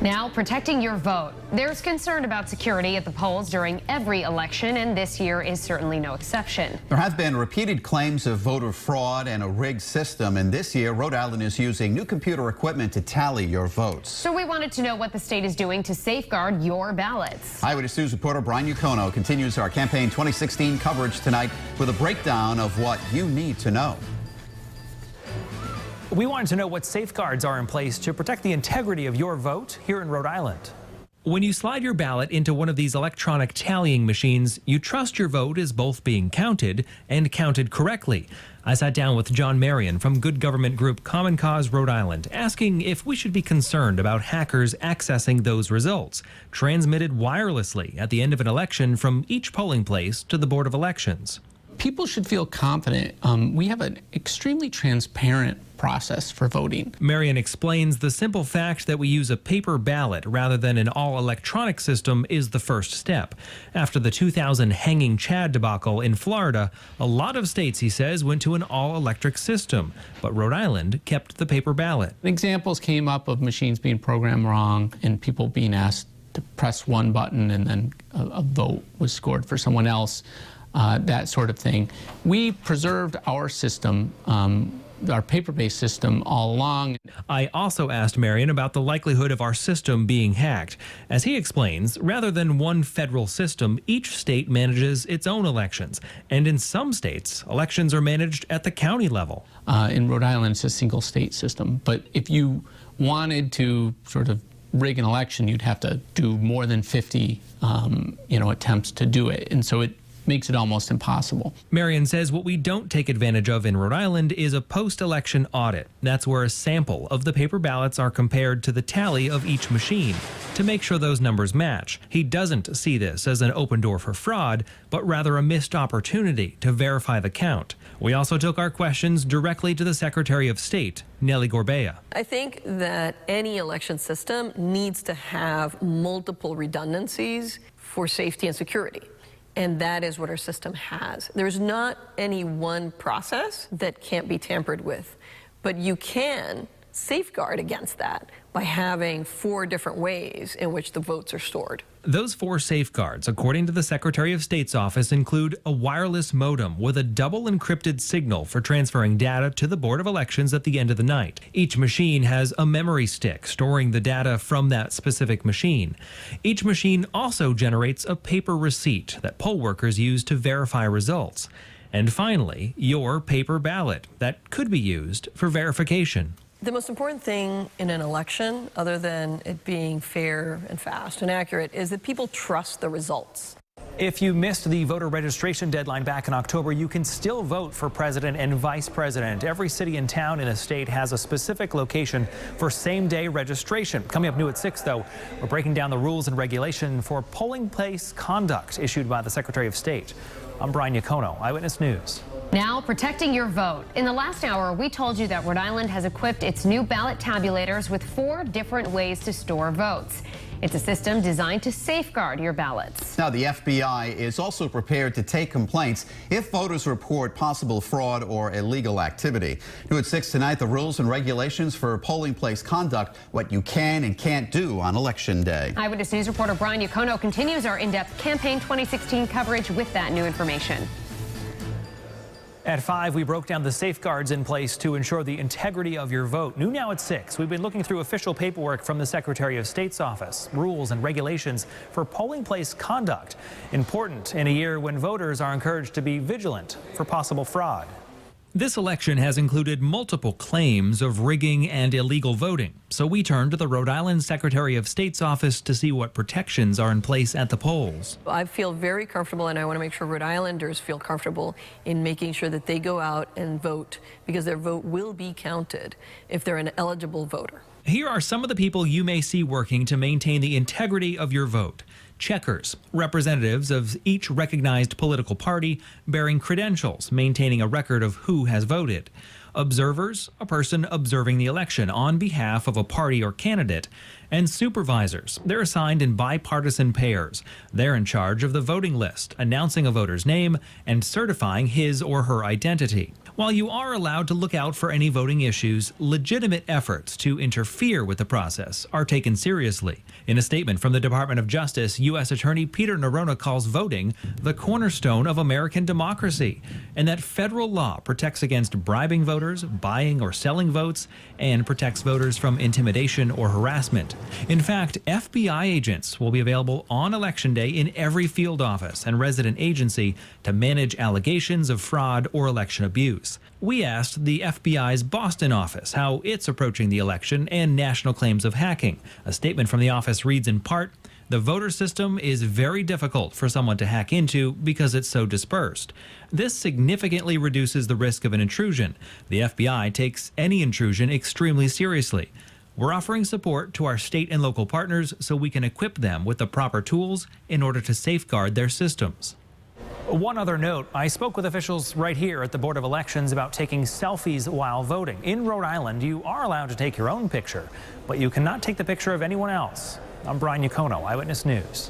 Now, protecting your vote. There's concern about security at the polls during every election, and this year is certainly no exception. There have been repeated claims of voter fraud and a rigged system, and this year, Rhode Island is using new computer equipment to tally your votes. So we wanted to know what the state is doing to safeguard your ballots. Eyewitness News reporter Brian Yacono continues our campaign 2016 coverage tonight with a breakdown of what you need to know. We wanted to know what safeguards are in place to protect the integrity of your vote here in Rhode Island. When you slide your ballot into one of these electronic tallying machines, you trust your vote is both being counted and counted correctly. I sat down with John Marion from good government group Common Cause Rhode Island, asking if we should be concerned about hackers accessing those results, transmitted wirelessly at the end of an election from each polling place to the Board of Elections. People should feel confident. We have an extremely transparent process for voting. Marion explains the simple fact that we use a paper ballot rather than an all-electronic system is the first step. After the 2000 hanging Chad debacle in Florida, a lot of states, he says, went to an all-electric system, but Rhode Island kept the paper ballot. Examples came up of machines being programmed wrong and people being asked to press one button and then a vote was scored for someone else. That sort of thing. We preserved our system, our paper-based system, all along. I also asked Marion about the likelihood of our system being hacked. As he explains, rather than one federal system, each state manages its own elections. And in some states, elections are managed at the county level. In Rhode Island, it's a single state system. But if you wanted to sort of rig an election, you'd have to do more than 50 attempts to do it. And so it makes it almost impossible. Marion says what we don't take advantage of in Rhode Island is a post-election audit. That's where a sample of the paper ballots are compared to the tally of each machine to make sure those numbers match. He doesn't see this as an open door for fraud, but rather a missed opportunity to verify the count. We also took our questions directly to the Secretary of State, Nellie Gorbea. I think that any election system needs to have multiple redundancies for safety and security. And that is what our system has. There's not any one process that can't be tampered with, but you can safeguard against that by having 4 different ways in which the votes are stored. Those 4 safeguards, according to the Secretary of State's office, include a wireless modem with a double encrypted signal for transferring data to the Board of Elections at the end of the night. Each machine has a memory stick storing the data from that specific machine. Each machine also generates a paper receipt that poll workers use to verify results. And finally, your paper ballot that could be used for verification. The most important thing in an election, other than it being fair and fast and accurate, is that people trust the results. If you missed the voter registration deadline back in October, you can still vote for president and vice president. Every city and town in the state has a specific location for same-day registration. Coming up new at 6, though, we're breaking down the rules and regulation for polling place conduct issued by the Secretary of State. I'm Brian Yacono, Eyewitness News. Now, protecting your vote. In the last hour, we told you that Rhode Island has equipped its new ballot tabulators with 4 different ways to store votes. It's a system designed to safeguard your ballots. Now, the FBI is also prepared to take complaints if voters report possible fraud or illegal activity. New at 6 tonight, the rules and regulations for polling place conduct, what you can and can't do on Election Day. Eyewitness News reporter Brian Yacono continues our in-depth campaign 2016 coverage with that new information. At 5, we broke down the safeguards in place to ensure the integrity of your vote. New now at 6, we've been looking through official paperwork from the Secretary of State's office, rules and regulations for polling place conduct. Important in a year when voters are encouraged to be vigilant for possible fraud. This election has included multiple claims of rigging and illegal voting, so we turned to the Rhode Island Secretary of State's office to see what protections are in place at the polls. I feel very comfortable, and I want to make sure Rhode Islanders feel comfortable in making sure that they go out and vote, because their vote will be counted if they're an eligible voter. Here are some of the people you may see working to maintain the integrity of your vote. Checkers, representatives of each recognized political party bearing credentials, maintaining a record of who has voted. Observers, a person observing the election on behalf of a party or candidate. And supervisors, they're assigned in bipartisan pairs. They're in charge of the voting list, announcing a voter's name and certifying his or her identity. While you are allowed to look out for any voting issues, legitimate efforts to interfere with the process are taken seriously. In a statement from the Department of Justice, U.S. Attorney Peter Nerona calls voting the cornerstone of American democracy, and that federal law protects against bribing voters, buying or selling votes, and protects voters from intimidation or harassment. In fact, FBI agents will be available on Election Day in every field office and resident agency to manage allegations of fraud or election abuse. We asked the FBI's Boston office how it's approaching the election and national claims of hacking. A statement from the office reads in part, "The voter system is very difficult for someone to hack into because it's so dispersed. This significantly reduces the risk of an intrusion. The FBI takes any intrusion extremely seriously. We're offering support to our state and local partners so we can equip them with the proper tools in order to safeguard their systems." One other note, I spoke with officials right here at the Board of Elections about taking selfies while voting. In Rhode Island, you are allowed to take your own picture, but you cannot take the picture of anyone else. I'm Brian Yacono, Eyewitness News.